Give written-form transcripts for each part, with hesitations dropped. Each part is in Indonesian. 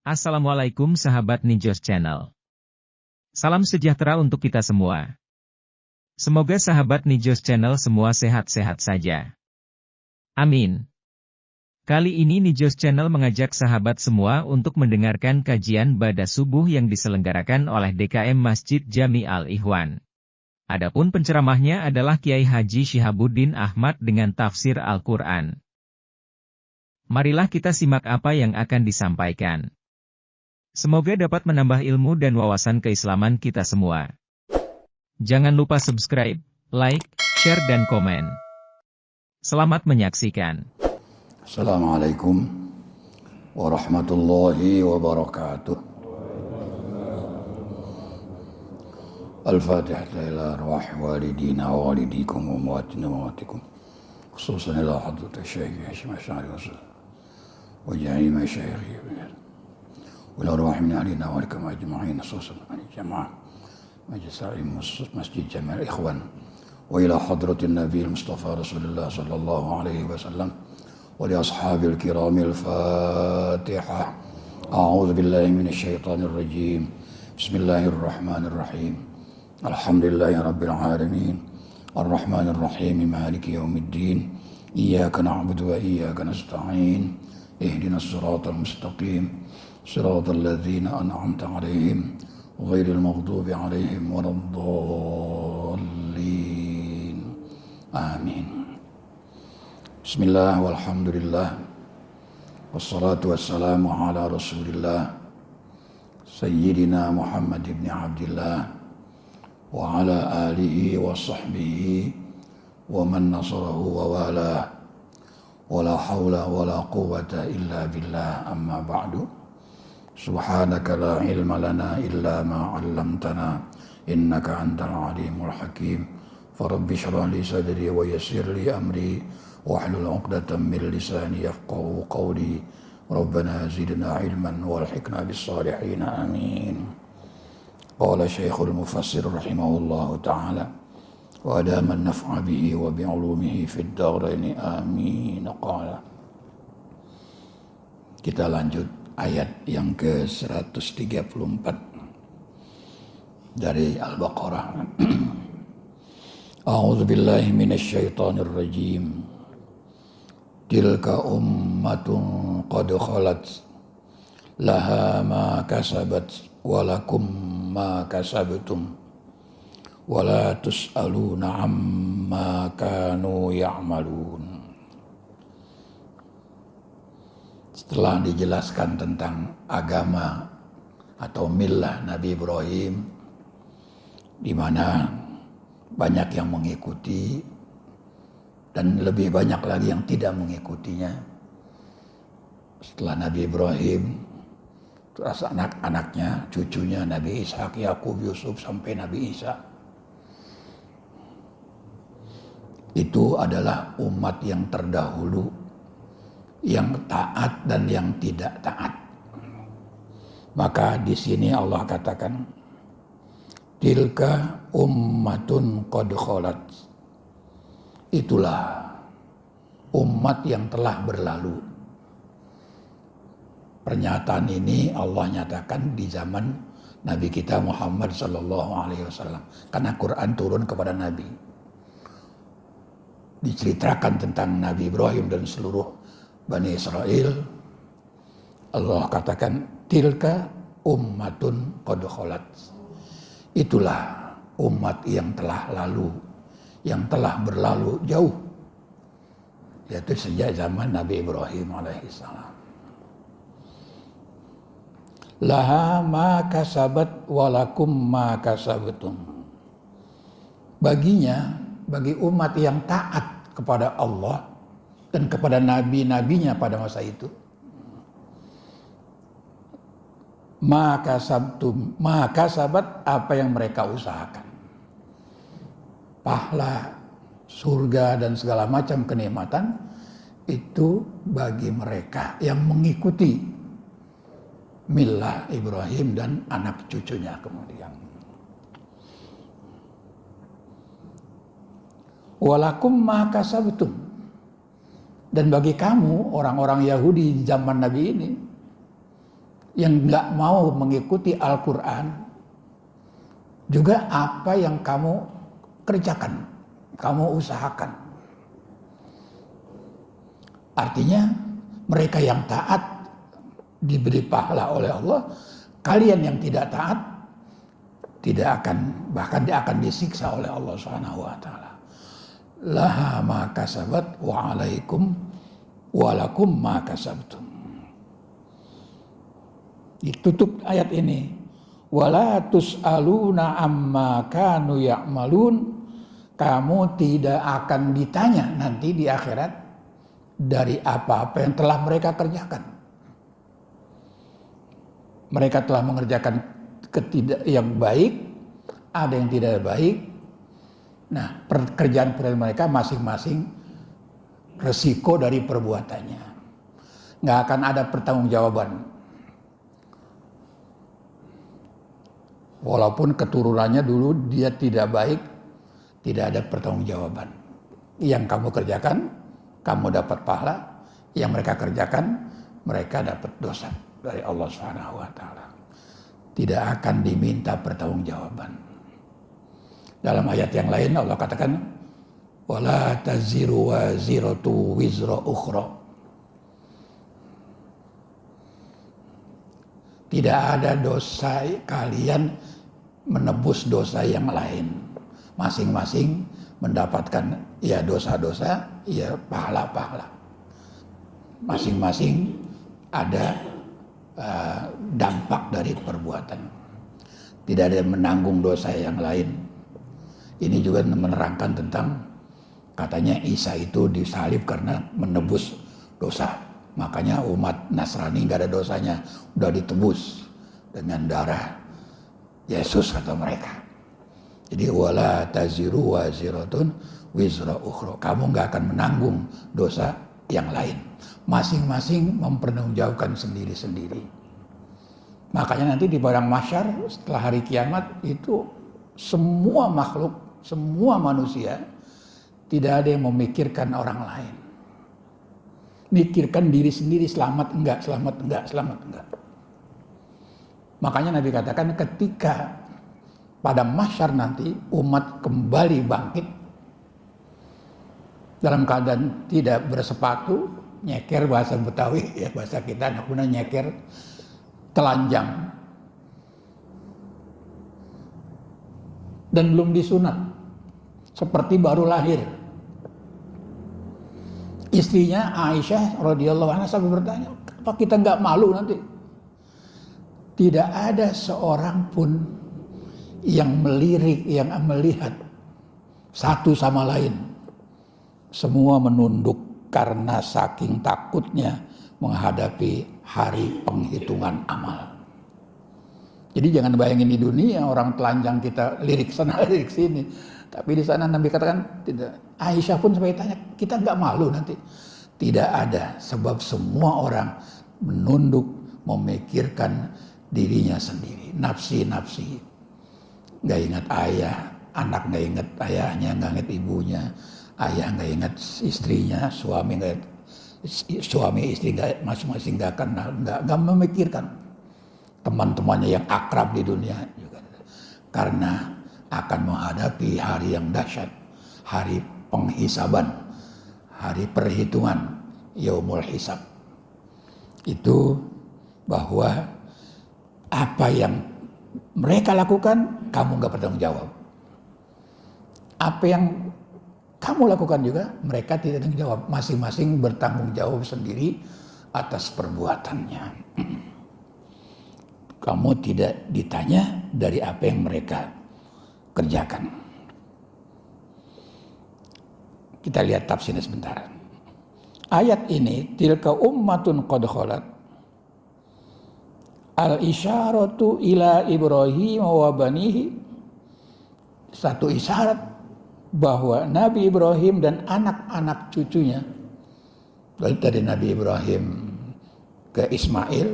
Assalamualaikum sahabat Ninjas Channel. Salam sejahtera untuk kita semua. Semoga sahabat Ninjas Channel semua sehat-sehat saja. Amin. Kali ini Ninjas Channel mengajak sahabat semua untuk mendengarkan kajian Ba'da Subuh yang diselenggarakan oleh DKM Masjid Jami Al-Ikhwan. Adapun penceramahnya adalah Kiai Haji Syihabuddin Ahmad dengan tafsir Al-Quran. Marilah kita simak apa yang akan disampaikan. Semoga dapat menambah ilmu dan wawasan keislaman kita semua. Jangan lupa subscribe, like, share dan komen. Selamat menyaksikan. Assalamualaikum warahmatullahi wabarakatuh. Al-Fatihah ila arwah walidina wa walidikum wa muwatina wa muwatikum. Khususan ila hadrat Syekh Hashim Asy'ari wa jami'i masyayikh. والأرواح من أهلنا ولكم أجمعين خصوصا عن الجماعة مجلس مسجد جامع الإخوان وإلى حضرة النبي المصطفى رسول الله صلى الله عليه وسلم ولأصحاب الكرام الفاتحة. أعوذ بالله من الشيطان الرجيم. بسم الله الرحمن الرحيم. الحمد لله رب العالمين الرحمن الرحيم مالك يوم الدين إياك نعبد وإياك نستعين اهدنا الصراط المستقيم صراط الذين أنعمت عليهم غير المغضوب عليهم ولا الضالين آمين. بسم الله والحمد لله والصلاة والسلام على رسول الله سيدنا محمد بن عبد الله وعلى آله وصحبه ومن نصره ووالاه ولا حول ولا قوة إلا بالله. أما بعد. Subhanaka la ilma lana illa ma 'allamtana innaka antal alimul hakim. Farabbi shrah li sadri wa yassir li amri wahlul 'uqdatam min lisani yafqahu qawli. Rabbana zidna ilman walhiqna bis salihin. Amin. Qala Syekhul Mufassir rahimahullahu ta'ala wa adama an-naf'a bihi wa bi 'ulumihi fid dharain. Amin. Qala. Kita lanjut ayat yang ke-134 dari Al-Baqarah. A'udzu billahi minasy syaithanir rajim. Tilka ummatun qad khalat laha ma kasabat wa lakum ma kasabtum wa la tus'aluna amma kanu ya'malun. Setelah dijelaskan tentang agama atau millah Nabi Ibrahim, di mana banyak yang mengikuti dan lebih banyak lagi yang tidak mengikutinya. Setelah Nabi Ibrahim, terus anak-anaknya, cucunya Nabi Ishak, Yakub, Yusuf sampai Nabi Isa. Itu adalah umat yang terdahulu, yang taat dan yang tidak taat. Maka di sini Allah katakan, tilka ummatun qad khalat. Itulah umat yang telah berlalu. Pernyataan ini Allah nyatakan di zaman Nabi kita Muhammad sallallahu alaihi wasallam. Karena Quran turun kepada Nabi. Diceritakan tentang Nabi Ibrahim dan seluruh Bani Israel. Allah katakan tilka ummatun qad khalat. Itulah umat yang telah lalu, yang telah berlalu jauh, yaitu sejak zaman Nabi Ibrahim alaihissalam. Laha ma kasabat walakum ma kasabtum. Baginya, bagi umat yang taat kepada Allah dan kepada nabi-nabinya pada masa itu, maka sabat apa yang mereka usahakan, pahala, surga dan segala macam kenikmatan itu bagi mereka yang mengikuti millah Ibrahim dan anak cucunya kemudian. Walakum ma kasabtum. Dan bagi kamu orang-orang Yahudi di zaman Nabi ini yang nggak mau mengikuti Al-Quran, juga apa yang kamu kerjakan, kamu usahakan. Artinya mereka yang taat diberi pahala oleh Allah, kalian yang tidak taat tidak akan, bahkan dia akan disiksa oleh Allah Subhanahu wa taala. Laha ma kasabat wa alaikum walakum ma kasabtum. Ditutup ayat ini. Wala tus'aluna amma kanu ya'malun. Kamu tidak akan ditanya nanti di akhirat dari apa-apa yang telah mereka kerjakan. Mereka telah mengerjakan yang baik, ada yang tidak baik. Nah, pekerjaan mereka masing-masing resiko dari perbuatannya. Nggak akan ada pertanggungjawaban. Walaupun keturunannya dulu dia tidak baik, tidak ada pertanggungjawaban. Yang kamu kerjakan, kamu dapat pahala. Yang mereka kerjakan, mereka dapat dosa dari Allah Subhanahu wa taala. Tidak akan diminta pertanggungjawaban. Dalam ayat yang lain Allah katakan, wala taziru waziratu wizra ukhra. Tidak ada dosa kalian menebus dosa yang lain. Masing-masing mendapatkan ya dosa-dosa, ya pahala-pahala. Masing-masing ada dampak dari perbuatan. Tidak ada yang menanggung dosa yang lain. Ini juga menerangkan tentang katanya Isa itu disalib karena menebus dosa. Makanya umat Nasrani nggak ada dosanya, udah ditebus dengan darah Yesus kata mereka. Jadi wala taziru waziratun wizra ukhra. Kamu nggak akan menanggung dosa yang lain. Masing-masing mempertanggungjawabkan sendiri-sendiri. Makanya nanti di padang mahsyar setelah hari kiamat itu semua makhluk, semua manusia tidak ada yang memikirkan orang lain. Mikirkan diri sendiri, selamat enggak, selamat enggak, selamat enggak. Makanya Nabi katakan ketika pada mahsyar nanti umat kembali bangkit dalam keadaan tidak bersepatu, nyeker bahasa Betawi, ya bahasa kita anak muda nyeker, telanjang dan belum disunat, seperti baru lahir. Istrinya Aisyah radhiyallahu anha sampai bertanya, apa kita nggak malu nanti? Tidak ada seorang pun yang melirik, yang melihat satu sama lain. Semua menunduk karena saking takutnya menghadapi hari penghitungan amal. Jadi jangan bayangin di dunia orang telanjang kita lirik sana lirik sini. Tapi di sana Nabi katakan tidak. Aisyah pun sampai tanya, kita nggak malu nanti? Tidak ada, sebab semua orang menunduk memikirkan dirinya sendiri, nafsi-nafsi. Nggak ingat ayah, anak nggak ingat ayahnya, nggak ingat ibunya, ayah nggak ingat istrinya, suami istri nggak masing-masing nggak kenal, nggak memikirkan teman-temannya yang akrab di dunia juga, karena akan menghadapi hari yang dahsyat, hari penghisaban, hari perhitungan, yaumul hisab. Itu bahwa apa yang mereka lakukan, kamu nggak bertanggung jawab. Apa yang kamu lakukan juga, mereka tidak bertanggung jawab. Masing-masing bertanggung jawab sendiri atas perbuatannya. Kamu tidak ditanya dari apa yang mereka kerjakan. Kita lihat tafsirnya sebentar. Ayat ini, tilka ummatun qad khalat. Al-isyaratu ila Ibrahim wa banihi. Satu isyarat bahwa Nabi Ibrahim dan anak-anak cucunya, dari Nabi Ibrahim ke Ismail,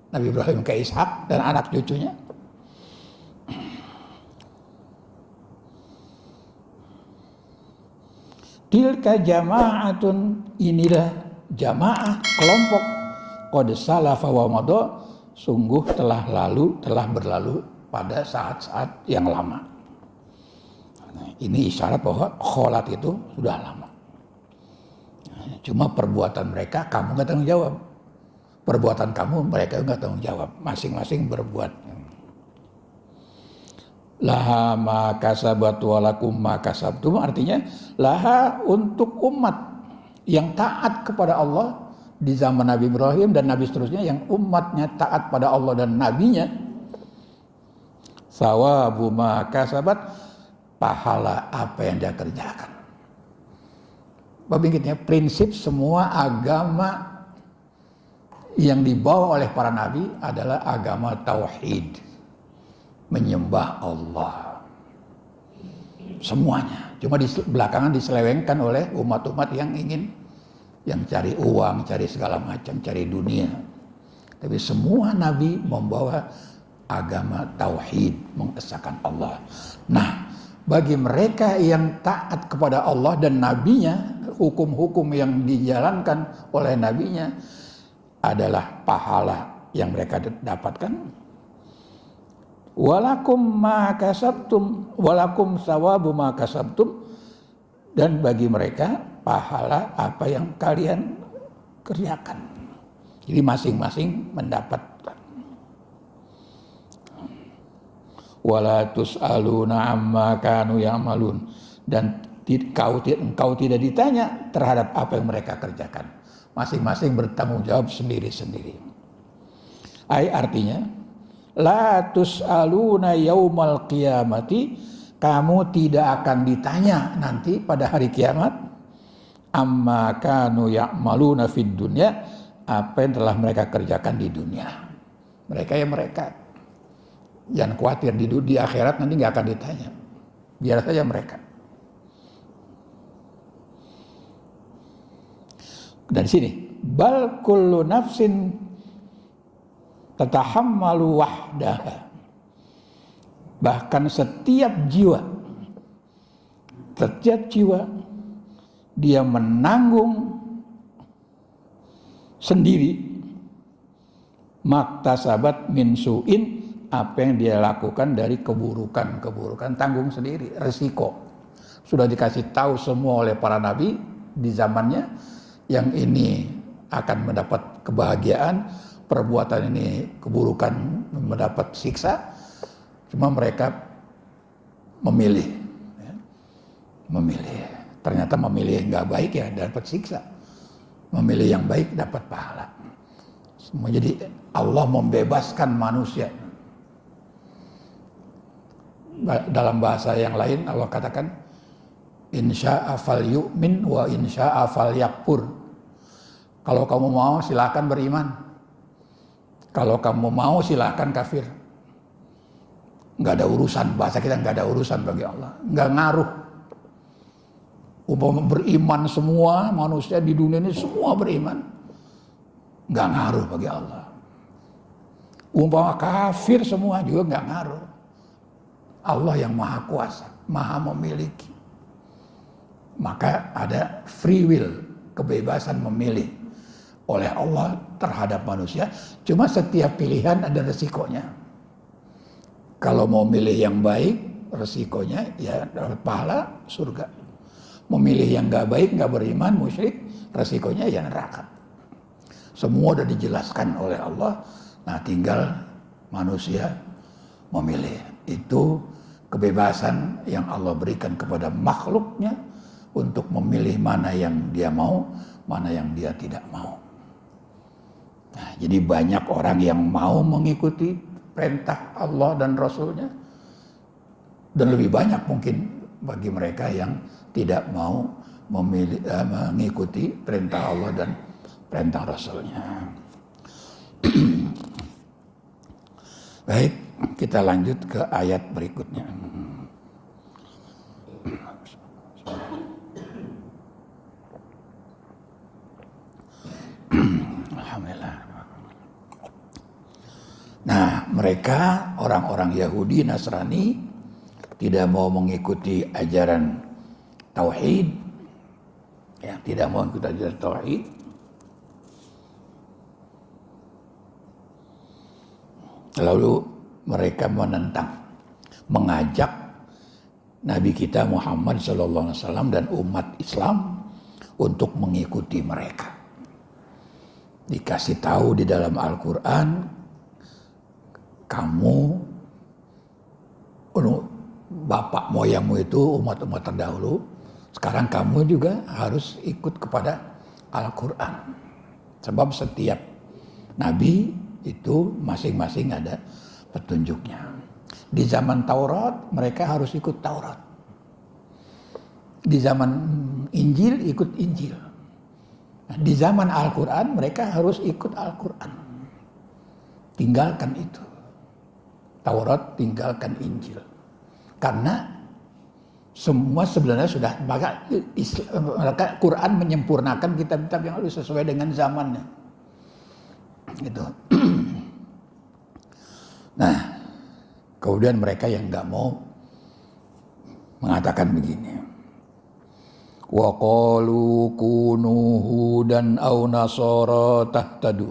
Nabi Ibrahim ke Ishak dan anak cucunya, tilka jama'atun, inilah jamaah kelompok qad salafa wa madha, sungguh telah berlalu pada saat-saat yang lama. Nah, ini isyarat bahwa kholat itu sudah lama. Cuma perbuatan mereka kamu nggak tanggung jawab. Perbuatan kamu mereka nggak tanggung jawab. Masing-masing berbuat. Laha ma kasabat walakum ma kasabtum, artinya laha untuk umat yang taat kepada Allah di zaman Nabi Ibrahim dan Nabi seterusnya, yang umatnya taat pada Allah dan Nabinya, sawabu ma kasabat, pahala apa yang dia kerjakan. Begitunya prinsip semua agama yang dibawa oleh para nabi adalah agama tauhid, menyembah Allah. Semuanya. Cuma di belakangan diselewengkan oleh umat-umat yang ingin yang cari uang, cari segala macam, cari dunia. Tapi semua nabi membawa agama tauhid, mengesahkan Allah. Nah, bagi mereka yang taat kepada Allah dan nabinya, hukum-hukum yang dijalankan oleh nabinya adalah pahala yang mereka dapatkan. Walakum ma kasabtum, walakum sawabu ma kasabtum, dan bagi mereka pahala apa yang kalian kerjakan. Jadi masing-masing mendapatkan. Wala tus'aluna amma kanu ya'malun, dan engkau tidak ditanya terhadap apa yang mereka kerjakan. Masing-masing bertanggung jawab sendiri-sendiri. Artinya la tus'aluna yaumal qiyamati, kamu tidak akan ditanya nanti pada hari kiamat amma kanu ya'maluna fid dunya, apa yang telah mereka kerjakan di dunia. Mereka ya mereka. Jangan khawatir, di akhirat nanti nggak akan ditanya. Biar saja mereka. Dan sini, bal kullu nafsin tatahammalu wahdaha. Bahkan setiap jiwa dia menanggung sendiri maktasabat min su'in, apa yang dia lakukan dari keburukan, tanggung sendiri, resiko. Sudah dikasih tahu semua oleh para nabi di zamannya, yang ini akan mendapat kebahagiaan, perbuatan ini keburukan mendapat siksa. Cuma mereka memilih. Ternyata memilih nggak baik ya dapat siksa. Memilih yang baik dapat pahala. Semua. Jadi Allah membebaskan manusia. Dalam bahasa yang lain Allah katakan insya'a fal yu'min wa insya'a fal yakfur. Kalau kamu mau silakan beriman. Kalau kamu mau silakan kafir. Nggak ada urusan, bahasa kita nggak ada urusan bagi Allah. Nggak ngaruh. Umpama beriman semua manusia di dunia ini semua beriman, nggak ngaruh bagi Allah. Umpama kafir semua juga nggak ngaruh. Allah yang maha kuasa, maha memiliki. Maka ada free will, kebebasan memilih oleh Allah terhadap manusia. Cuma setiap pilihan ada resikonya. Kalau mau milih yang baik, resikonya ya dapat pahala surga. Memilih yang nggak baik, nggak beriman, musyrik, resikonya ya neraka. Semua sudah dijelaskan oleh Allah. Nah, tinggal manusia memilih. Itu kebebasan yang Allah berikan kepada makhluknya untuk memilih mana yang dia mau, mana yang dia tidak mau. Nah, jadi banyak orang yang mau mengikuti perintah Allah dan Rasulnya, dan lebih banyak mungkin bagi mereka yang tidak mau mengikuti perintah Allah dan perintah Rasulnya. Baik, kita lanjut ke ayat berikutnya. Alhamdulillah. Nah, mereka orang-orang Yahudi Nasrani tidak mau mengikuti ajaran tauhid, ya, tidak mau mengikuti ajaran tauhid. Lalu mereka menentang, mengajak Nabi kita Muhammad SAW dan umat Islam untuk mengikuti mereka. Dikasih tahu di dalam Al-Quran, kamu, bapak moyangmu itu umat-umat terdahulu, sekarang kamu juga harus ikut kepada Al-Quran. Sebab setiap Nabi itu masing-masing ada petunjuknya. Di zaman Taurat mereka harus ikut Taurat. Di zaman Injil ikut Injil. Di zaman Al-Quran mereka harus ikut Al-Quran. Tinggalkan itu. Taurat, tinggalkan Injil. Karena semua sebenarnya sudah, maka Quran menyempurnakan kitab-kitab yang harus sesuai dengan zamannya. Gitu. Nah, kemudian mereka yang nggak mau mengatakan begini. Wa qalu kunu hudan aw nasara tahtadu.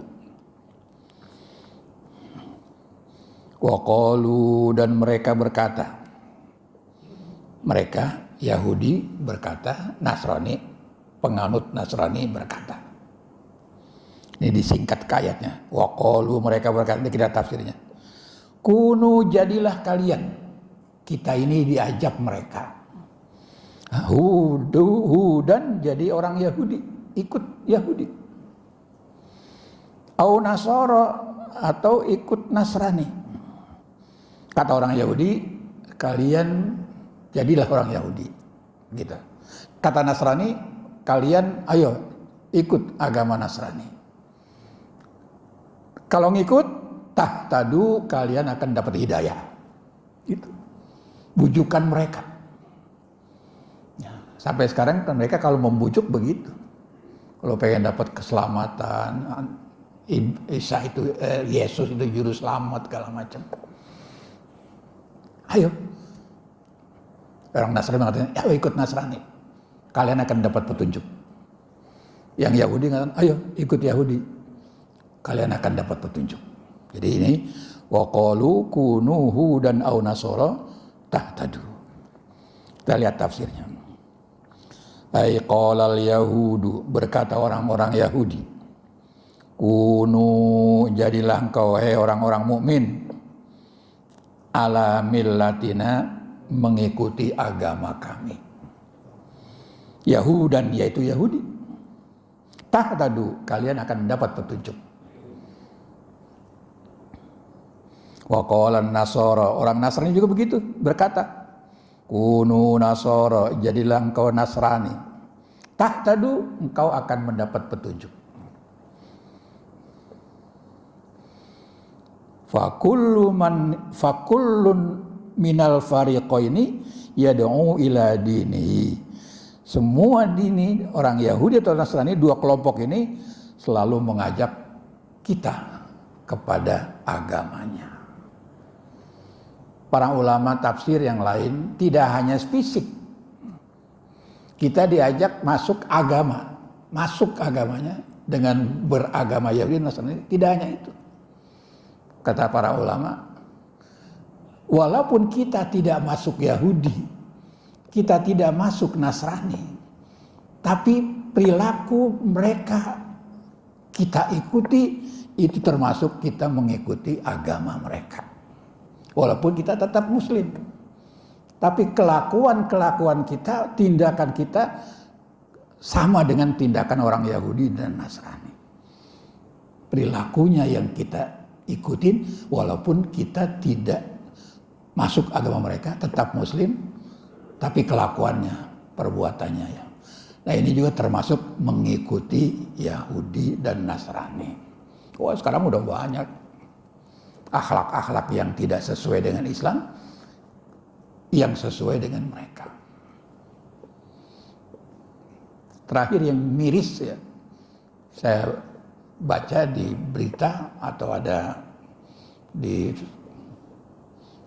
Wa qalu, dan mereka berkata, mereka Yahudi berkata, Nasrani, penganut Nasrani berkata. Ini disingkat ke ayatnya. Wa qalu, mereka berkata, ini kita tafsirnya. Kunu, jadilah kalian. Kita ini diajak mereka. Hudan, jadi orang Yahudi, ikut Yahudi. Au Nasara, atau ikut Nasrani. Kata orang Yahudi, kalian jadilah orang Yahudi. Gitu. Kata Nasrani, kalian ayo ikut agama Nasrani. Kalau ngikut, tahtadu, kalian akan dapat hidayah. Itu bujukan mereka. Ya, sampai sekarang mereka kalau membujuk begitu. Kalau pengen dapat keselamatan, Isa itu, Yesus itu juru selamat segala macam. Ayo. Orang Nasrani mengatakan, ayo ikut Nasrani. Kalian akan dapat petunjuk. Yang Yahudi mengatakan, ayo ikut Yahudi. Kalian akan dapat petunjuk. Jadi ini wa qalu kunu hudan aw nasara tahtadu. Kita lihat tafsirnya. Ai qalal yahudu, berkata orang-orang Yahudi, kunu, jadilah engkau hai orang-orang mukmin, ala millatina, mengikuti agama kami. Yahudan, yaitu Yahudi. Tahtadu, kalian akan mendapat petunjuk. Wa qala nasara, orang Nasrani juga begitu, berkata, kunu nasara, jadilah engkau Nasrani. Tahtadu, engkau akan mendapat petunjuk. Fakullun minal fariqaini yad'u ila dinihi. Semua dini, orang Yahudi atau Nasrani, dua kelompok ini selalu mengajak kita kepada agamanya. Para ulama tafsir yang lain tidak hanya fisik. Kita diajak masuk agama, masuk agamanya dengan beragama Yahudi Nasrani, tidak hanya itu. Kata para ulama, walaupun kita tidak masuk Yahudi, kita tidak masuk Nasrani, tapi perilaku mereka kita ikuti, itu termasuk kita mengikuti agama mereka. Walaupun kita tetap Muslim, tapi kelakuan kita, tindakan kita sama dengan tindakan orang Yahudi dan Nasrani. Perilakunya yang kita ikutin, walaupun kita tidak masuk agama mereka, tetap Muslim, tapi kelakuannya, perbuatannya ya. Nah ini juga termasuk mengikuti Yahudi dan Nasrani. Wah sekarang udah banyak akhlak-akhlak yang tidak sesuai dengan Islam, yang sesuai dengan mereka. Terakhir yang miris ya, saya baca di berita atau ada di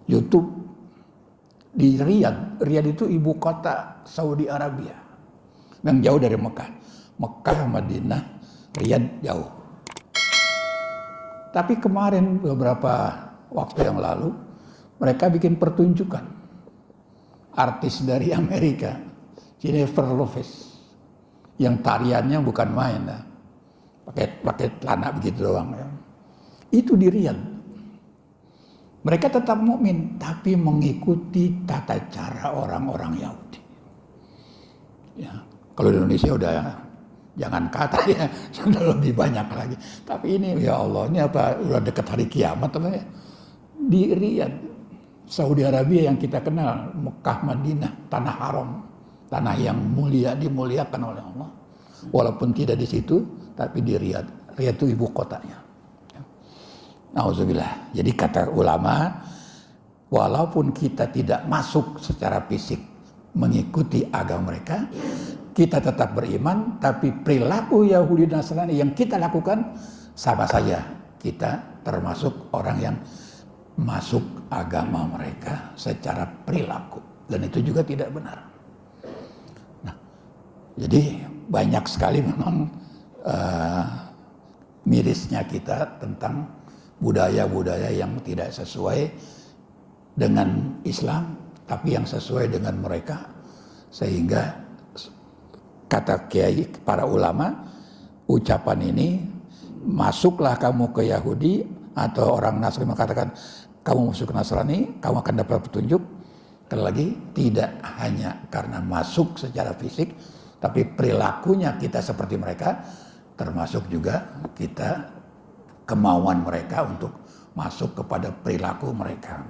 YouTube, di Riyadh. Riyadh itu ibu kota Saudi Arabia, yang jauh dari Mekah. Mekah, Madinah, Riyadh jauh. Tapi kemarin beberapa waktu yang lalu, mereka bikin pertunjukan. Artis dari Amerika, Jennifer Lopez, yang tariannya bukan main, ya. pakai celana begitu doang. Ya. Itu di Riyadh. Mereka tetap mukmin, tapi mengikuti tata cara orang-orang Yahudi. Ya, kalau di Indonesia udah jangan kata ya, sudah lebih banyak lagi. Tapi ini ya Allah, ini apa udah dekat hari kiamat apa ya? Di Riyadh, Saudi Arabia yang kita kenal, Mekah, Madinah, tanah haram, tanah yang mulia, dimuliakan oleh Allah. Walaupun tidak di situ, tapi di Riyadh. Riyadh itu ibu kotanya. Nauzubillah. Jadi kata ulama, walaupun kita tidak masuk secara fisik mengikuti agama mereka, kita tetap beriman, tapi perilaku Yahudi dan Nasrani yang kita lakukan sama saja kita termasuk orang yang masuk agama mereka secara perilaku, dan itu juga tidak benar. Nah, jadi banyak sekali memang mirisnya kita tentang budaya-budaya yang tidak sesuai dengan Islam, tapi yang sesuai dengan mereka, sehingga kata kiai para ulama, ucapan ini, masuklah kamu ke Yahudi, atau orang Nasrani mengatakan kamu masuk ke Nasrani, kamu akan dapat petunjuk. Sekali lagi, tidak hanya karena masuk secara fisik, tapi perilakunya kita seperti mereka, termasuk juga kita kemauan mereka untuk masuk kepada perilaku mereka.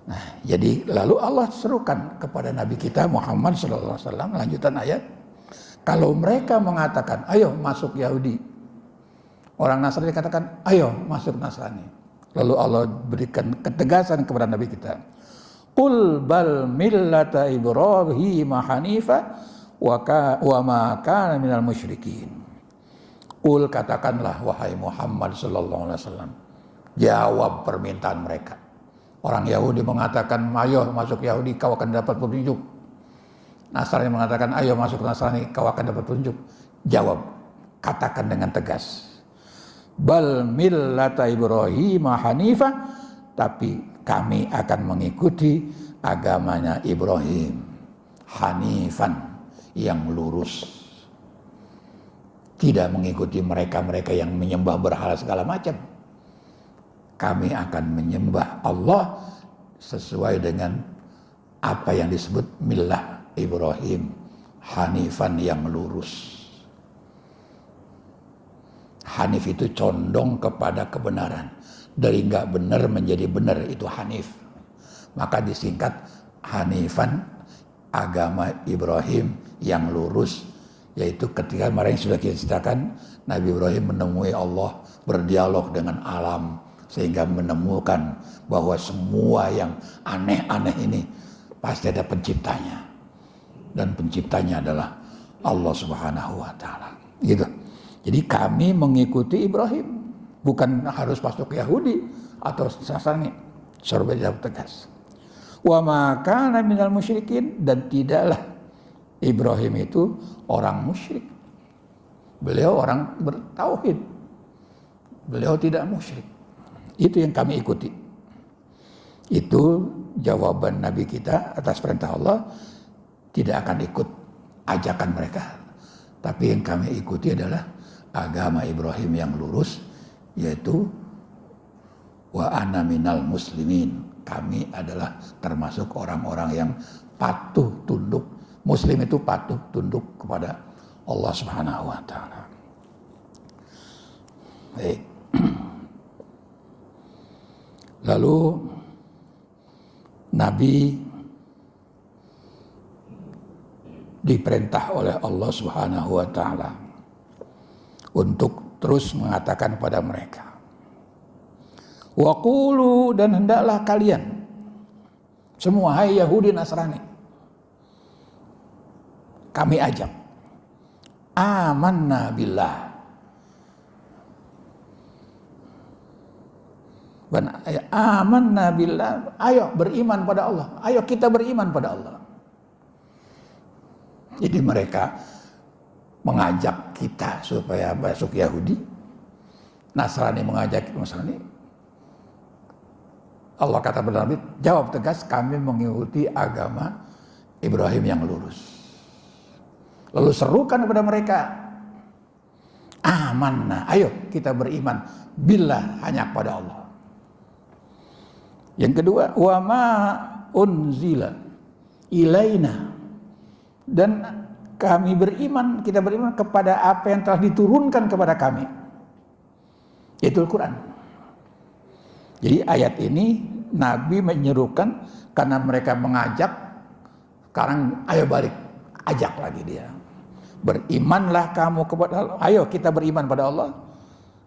Nah, jadi lalu Allah serukan kepada Nabi kita Muhammad SAW, lanjutan ayat, kalau mereka mengatakan, ayo masuk Yahudi, orang Nasrani katakan, ayo masuk Nasrani. Lalu Allah berikan ketegasan kepada Nabi kita, qul bal millata Ibrahim hanifa wa ma kana minal musyrikin. Qul, katakanlah wahai Muhammad sallallahu alaihi wasallam, jawab permintaan mereka. Orang Yahudi mengatakan, ayo masuk Yahudi, kau akan dapat petunjuk. Nasrani mengatakan, ayo masuk Nasrani, kau akan dapat petunjuk. Jawab, katakan dengan tegas, bal millata Ibrahim hanifah, tapi kami akan mengikuti agamanya Ibrahim, hanifan, yang lurus. Tidak mengikuti mereka-mereka yang menyembah berhala segala macam. Kami akan menyembah Allah sesuai dengan apa yang disebut millah Ibrahim, hanifan, yang lurus. Hanif itu condong kepada kebenaran. Dari nggak benar menjadi benar, itu hanif. Maka disingkat hanifan, agama Ibrahim yang lurus. Yaitu ketika kemarin sudah kita ceritakan, Nabi Ibrahim menemui Allah, berdialog dengan alam, sehingga menemukan bahwa semua yang aneh-aneh ini pasti ada penciptanya, dan penciptanya adalah Allah Subhanahu wa Ta'ala. Gitu. Jadi kami mengikuti Ibrahim, bukan harus masuk Yahudi atau Nasrani. Surah jawab tegas. Wa ma kana minal musyrikin, dan tidaklah Ibrahim itu orang musyrik. Beliau orang bertauhid. Beliau tidak musyrik. Itu yang kami ikuti. Itu jawaban Nabi kita atas perintah Allah. Tidak akan ikut ajakan mereka. Tapi yang kami ikuti adalah agama Ibrahim yang lurus, yaitu wa ana minal muslimin. Kami adalah termasuk orang-orang yang patuh tunduk. Muslim itu patuh tunduk kepada Allah Subhanahu wa Ta'ala. Baik. Lalu Nabi diperintah oleh Allah Subhanahu wa Ta'ala untuk terus mengatakan kepada mereka, wa qulu, dan hendaklah kalian semua, hai Yahudi Nasrani, kami ajak, amanna billah, amanna billah, ayo beriman pada Allah, ayo kita beriman pada Allah. Jadi mereka mengajak kita supaya masuk Yahudi, Nasrani mengajak Nasrani, Allah kata kepada Nabi, jawab tegas, kami mengikuti agama Ibrahim yang lurus. Lalu serukan kepada mereka, amanna, ayo kita beriman billah, hanya kepada Allah. Yang kedua, wa ma unzila ilaina, dan kami beriman, kita beriman kepada apa yang telah diturunkan kepada kami, yaitu Al-Quran. Jadi ayat ini Nabi menyerukan karena mereka mengajak, sekarang ayo balik, ajak lagi dia. Berimanlah kamu kepada Allah, ayo kita beriman pada Allah,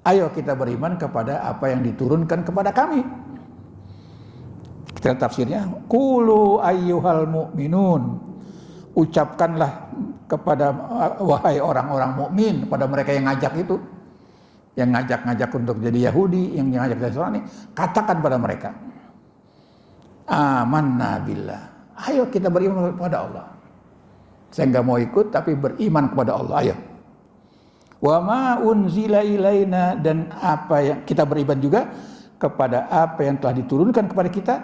ayo kita beriman kepada apa yang diturunkan kepada kami. Kita tafsirnya, qulu ayyuhal mu'minun, ucapkanlah kepada wahai orang-orang mukmin, pada mereka yang ngajak itu, yang ngajak untuk jadi Yahudi, yang ngajak jadi Nasrani, katakan pada mereka, amanna billah, ayo kita beriman kepada Allah. Saya nggak mau ikut, tapi beriman kepada Allah, ayo. Wa ma unzila ilaina, dan apa yang kita beriman juga kepada apa yang telah diturunkan kepada kita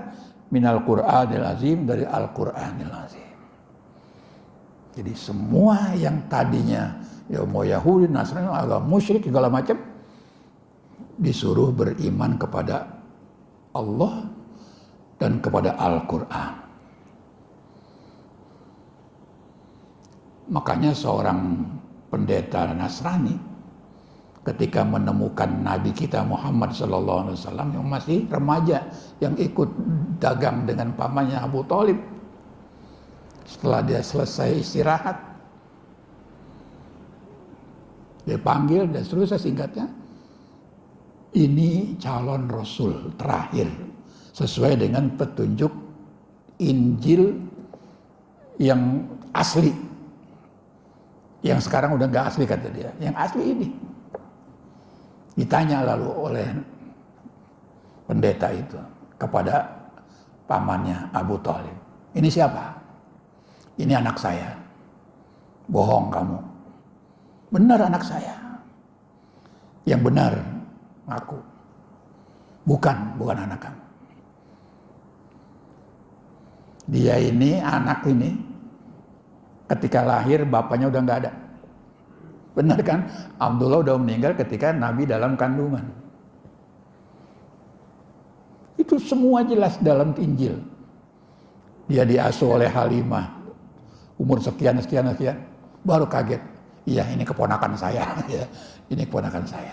minal Qur'anil azim, dari Al-Qur'anil azim. Jadi semua yang tadinya ya mau Yahudi, Nasrani, agama musyrik segala macam, disuruh beriman kepada Allah dan kepada Al-Qur'an. Makanya seorang pendeta Nasrani ketika menemukan Nabi kita Muhammad SAW yang masih remaja, yang ikut dagang dengan pamannya Abu Thalib, setelah dia selesai istirahat, dia panggil dan seterusnya, singkatnya, ini calon Rasul terakhir sesuai dengan petunjuk Injil yang asli, yang sekarang udah nggak asli, kata dia, yang asli ini. Ditanya lalu oleh pendeta itu kepada pamannya Abu Thalib, ini siapa? Ini anak saya. Bohong kamu. Benar anak saya. Yang benar aku. Bukan anak kamu. Dia ini, anak ini, ketika lahir bapaknya udah nggak ada. Benar kan? Abdullah udah meninggal ketika Nabi dalam kandungan. Itu semua jelas dalam Injil. Dia diasuh oleh Halimah, umur sekian, baru kaget. Iya, ini keponakan saya. Ini keponakan saya.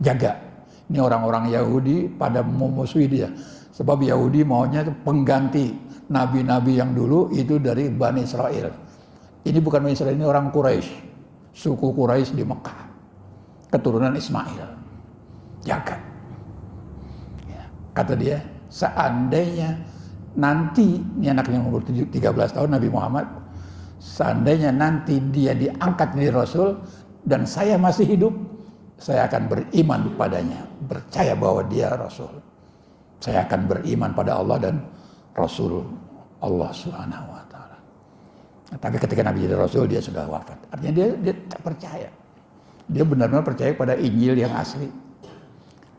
Jaga. Ini orang-orang Yahudi pada memusuhi dia. Sebab Yahudi maunya pengganti nabi-nabi yang dulu itu dari Bani Israel. Ini bukan Bani Israel, ini orang Quraisy. Suku Quraisy di Mekah, keturunan Ismail. Jaga. Ya. Kata dia, seandainya nanti, ini anaknya umur 13 tahun Nabi Muhammad, seandainya nanti dia diangkat menjadi Rasul dan saya masih hidup, saya akan beriman padanya, percaya bahwa dia Rasul. Saya akan beriman pada Allah dan Rasul Allah Subhanahu wa Ta'ala. Tapi ketika Nabi jadi Rasul, dia sudah wafat. Artinya dia tak percaya. Dia benar-benar percaya pada Injil yang asli.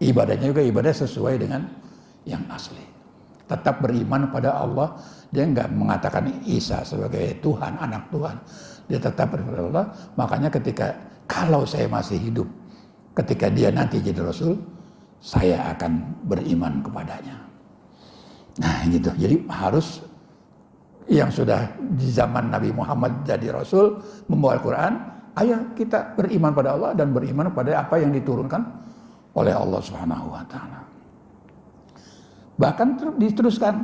Ibadahnya juga ibadah sesuai dengan yang asli. Tetap beriman pada Allah. Dia enggak mengatakan Isa sebagai Tuhan, anak Tuhan. Dia tetap beriman pada Allah. Makanya ketika, kalau saya masih hidup, ketika dia nanti jadi Rasul, saya akan beriman kepadanya. Nah gitu. Jadi harus, yang sudah di zaman Nabi Muhammad jadi Rasul, membawa Al-Quran, ayo kita beriman pada Allah dan beriman pada apa yang diturunkan oleh Allah Subhanahu wa Ta'ala. Bahkan diteruskan,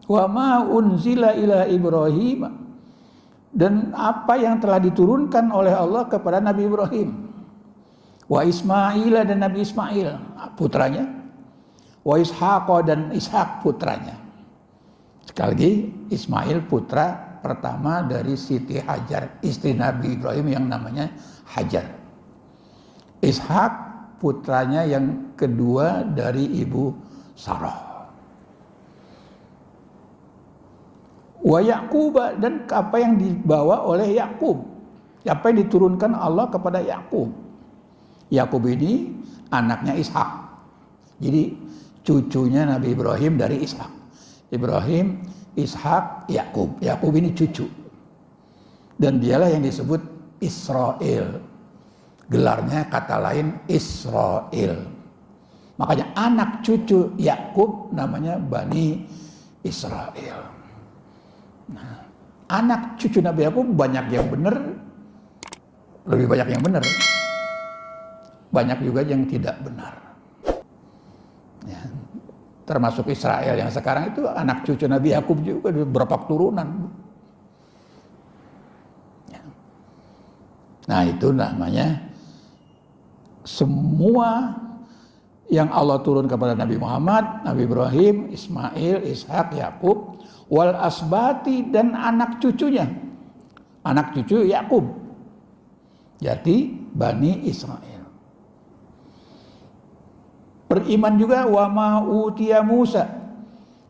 wa ma unzila ila Ibrahim, dan apa yang telah diturunkan oleh Allah kepada Nabi Ibrahim, wa Ismail, dan Nabi Ismail putranya, wa Ishaq, dan Ishaq putranya. Sekali lagi, Ismail putra pertama dari Siti Hajar, istri Nabi Ibrahim yang namanya Hajar. Ishak putranya yang kedua dari ibu Sarah. Wa Yaqub, dan apa yang dibawa oleh Yakub, apa yang diturunkan Allah kepada Yakub. Yakub ini anaknya Ishak. Jadi cucunya Nabi Ibrahim dari Ishak. Ibrahim, Ishak, Yakub. Yakub ini cucu. Dan dialah yang disebut Israel. Gelarnya kata lain Israel. Makanya anak cucu Yakub namanya Bani Israel. Nah, anak cucu Nabi Yakub banyak yang benar, lebih banyak yang benar. Banyak juga yang tidak benar. Ya, termasuk Israel yang sekarang itu anak cucu Nabi Yakub juga berapa keturunan. Ya. Nah itu namanya semua yang Allah turun kepada Nabi Muhammad, Nabi Ibrahim, Ismail, Ishak, Yakub, wal asbati dan anak cucunya, anak cucu Yakub. Jadi Bani Israel. Beriman juga wa ma utiya Musa,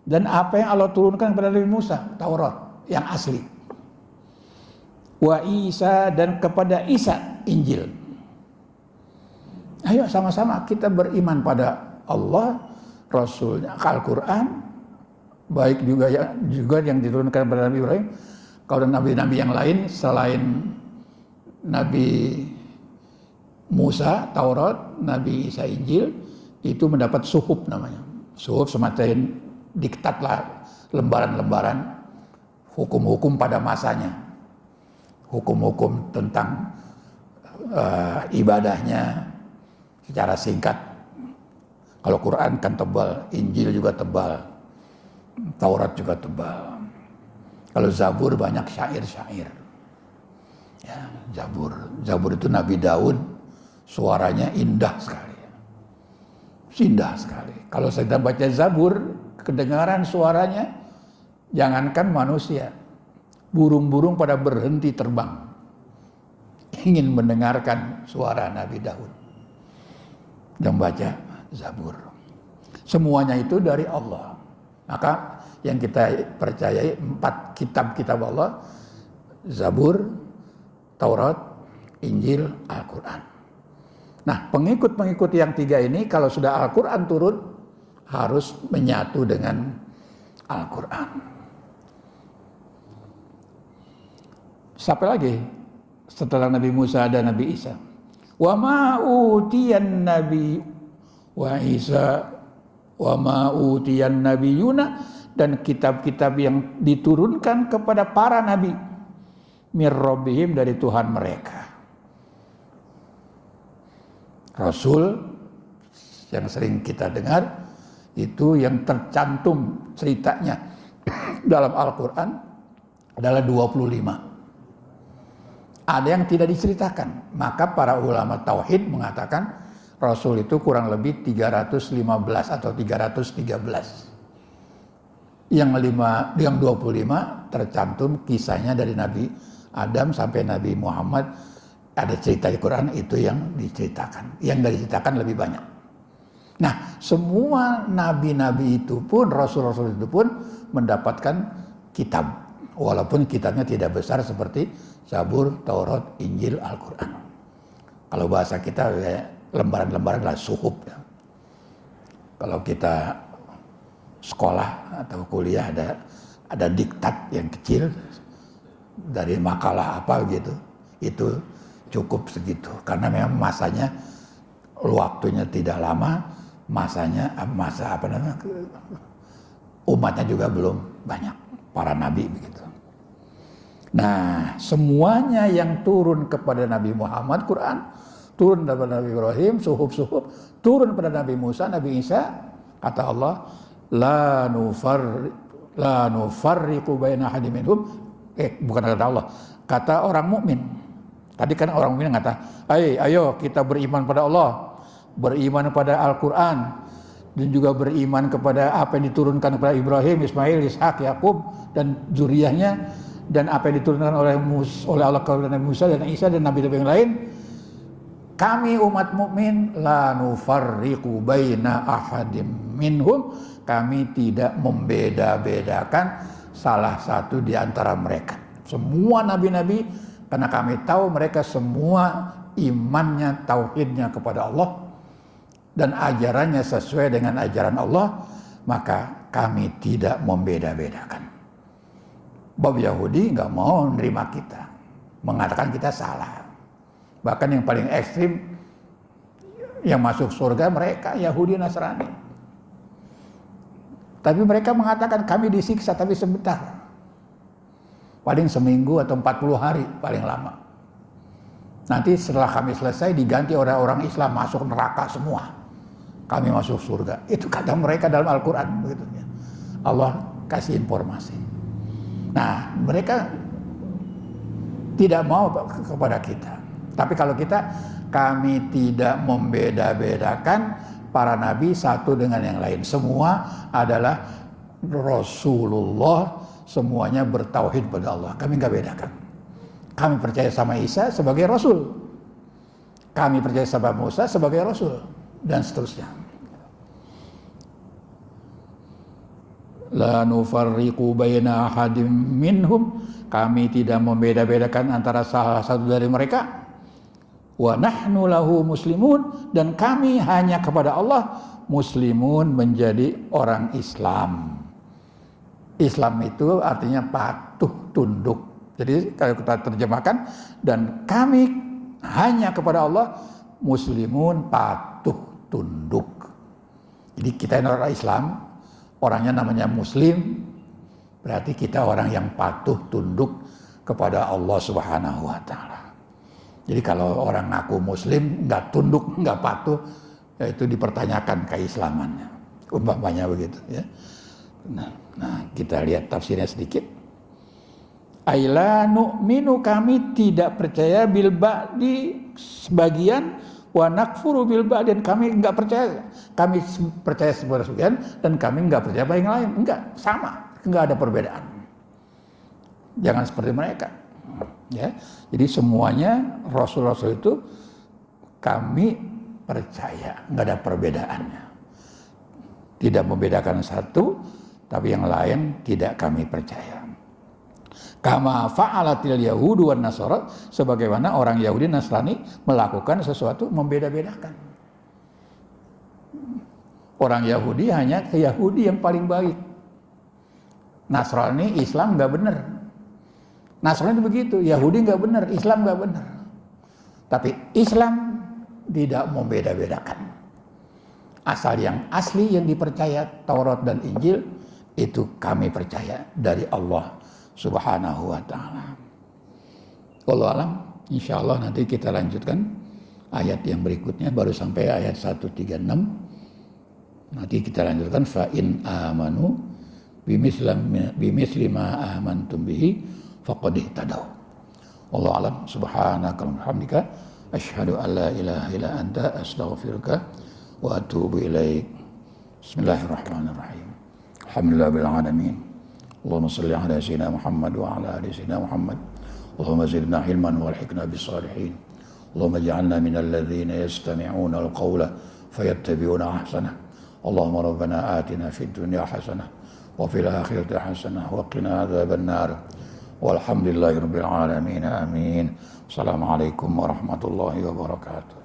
dan apa yang Allah turunkan kepada Nabi Musa, Taurat yang asli. Wa Isa dan kepada Isa, Injil. Ayo sama-sama kita beriman pada Allah, Rasulnya, Al-Quran, baik juga yang diturunkan kepada Nabi Ibrahim. Kalau nabi-nabi yang lain selain Nabi Musa, Taurat, Nabi Isa, Injil, itu mendapat suhuf namanya. Suhuf semacam diktat lah, lembaran-lembaran hukum-hukum pada masanya. Hukum-hukum tentang ibadahnya secara singkat. Kalau Quran kan tebal, Injil juga tebal, Taurat juga tebal. Kalau Zabur banyak syair-syair. Ya, Zabur itu Nabi Daud, suaranya indah sekali. Indah sekali. Kalau sedang baca Zabur, kedengaran suaranya, jangankan manusia, burung-burung pada berhenti terbang, ingin mendengarkan suara Nabi Daud yang baca Zabur. Semuanya itu dari Allah. Maka yang kita percayai 4 kitab-kitab Allah, Zabur, Taurat, Injil, Al-Quran. Nah, pengikut-pengikut yang 3 ini kalau sudah Al-Quran turun harus menyatu dengan Al-Quran. Siapa lagi setelah Nabi Musa dan Nabi Isa? Wa ma utiyan Nabi wa Isa wa ma utiyan nabiyuna, dan kitab-kitab yang diturunkan kepada para nabi mir rabbihim, dari Tuhan mereka. Rasul yang sering kita dengar itu yang tercantum ceritanya dalam Al-Quran adalah 25. Ada yang tidak diceritakan. Maka para ulama tauhid mengatakan Rasul itu kurang lebih 315 atau 313. Yang 25 tercantum kisahnya dari Nabi Adam sampai Nabi Muhammad. Ada cerita di Quran itu yang diceritakan. Yang tidak diceritakan lebih banyak. Nah, semua nabi-nabi itu pun, rasul-rasul itu pun mendapatkan kitab. Walaupun kitabnya tidak besar seperti Zabur, Taurat, Injil, Al-Quran. Kalau bahasa kita lembaran-lembaran adalah suhuf. Ya. Kalau kita sekolah atau kuliah ada diktat yang kecil dari makalah apa gitu. Itu cukup segitu, karena memang masanya, waktunya tidak lama, umatnya juga belum banyak, para nabi begitu. Nah, semuanya yang turun kepada Nabi Muhammad, Quran, turun kepada Nabi Ibrahim, suhuf-suhuf, turun kepada Nabi Musa, Nabi Isa, kata Allah, la nufarriqu baina ahadin minhum, bukan kata Allah, kata orang mukmin. Tadi kan orang mukmin kata, ayo kita beriman pada Allah, beriman pada Al-Quran, dan juga beriman kepada apa yang diturunkan kepada Ibrahim, Ismail, Ishak, Yakub, dan zuriyahnya, dan apa yang diturunkan oleh Allah kepada Nabi Musa dan Isa dan nabi-nabi yang lain. Kami umat mukmin la nufarriqu baina ahadim minhum, kami tidak membeda-bedakan salah satu di antara mereka. Semua nabi-nabi, karena kami tahu mereka semua imannya, tauhidnya kepada Allah dan ajarannya sesuai dengan ajaran Allah, maka kami tidak membeda-bedakan. Bab Yahudi nggak mau menerima kita, mengatakan kita salah. Bahkan yang paling ekstrim, yang masuk surga mereka Yahudi Nasrani. Tapi mereka mengatakan kami disiksa tapi sebentar. Paling seminggu atau 40 hari paling lama. Nanti setelah kami selesai diganti orang-orang Islam masuk neraka semua. Kami masuk surga. Itu kata mereka dalam Al-Quran. Begitu. Allah kasih informasi. Nah, mereka tidak mau kepada kita. Tapi kalau kita, kami tidak membeda-bedakan para nabi satu dengan yang lain. Semua adalah Rasulullah, semuanya bertauhid pada Allah. Kami nggak bedakan. Kami percaya sama Isa sebagai Rasul. Kami percaya sama Musa sebagai Rasul. Dan seterusnya. La nufarriqu baina ahadim minhum, kami tidak membeda-bedakan antara salah satu dari mereka. Wa nahnu lahu muslimun, dan kami hanya kepada Allah muslimun, menjadi orang Islam. Islam itu artinya patuh tunduk. Jadi kalau kita terjemahkan, dan kami hanya kepada Allah muslimun, patuh tunduk. Jadi kita ini orang Islam, orangnya namanya Muslim, berarti kita orang yang patuh tunduk kepada Allah Subhanahu wa Ta'ala. Jadi kalau orang ngaku Muslim, nggak tunduk, nggak patuh, ya itu dipertanyakan keislamannya. Umpamanya begitu. Ya. Nah, kita lihat tafsirnya sedikit. Aila nu'minu, kami tidak percaya bil ba'di sebagian, wa nakfuru bil ba'di, dan kami enggak percaya. Kami percaya sebagian dan kami enggak percaya yang lain. Enggak, sama, enggak ada perbedaan. Jangan seperti mereka. Ya. Jadi semuanya Rasul-Rasul itu kami percaya, enggak ada perbedaannya. Tidak membedakan satu, tapi yang lain tidak kami percaya. Kama fa'alatil yahudu wan nasara, sebagaimana orang Yahudi Nasrani melakukan sesuatu membeda-bedakan. Orang Yahudi hanya ke Yahudi yang paling baik. Nasrani, Islam nggak benar. Nasrani begitu, Yahudi nggak benar, Islam nggak benar. Tapi Islam tidak membeda-bedakan. Asal yang asli yang dipercaya Taurat dan Injil itu kami percaya dari Allah Subhanahu wa Ta'ala. Wallahu alam, insyaallah nanti kita lanjutkan ayat yang berikutnya, baru sampai ayat 136. Nanti kita lanjutkan fa in amanu bimisli ma amantum bihi faqad ihtadaw. Wallahu alam, subhanaka wa bihamdika asyhadu an la ilaha illa anta astaghfiruka wa atubu ilaik. Bismillahirrahmanirrahim. Alhamdulillahil alamin. Allahumma salli ala sayyidina Muhammad wa ala ali sayyidina Muhammad. Allahumma zidna hilman walhiqna bis salihin. Allahumma ij'alna minal ladzina yastami'una al-qawla fayattabi'una ahsanah. Allahumma rabbana atina fid dunya hasanah wa fil akhirati hasanah wa qina adzaban nar. Walhamdulillahi rabbil alamin. Amin. Assalamualaikum warahmatullahi wabarakatuh.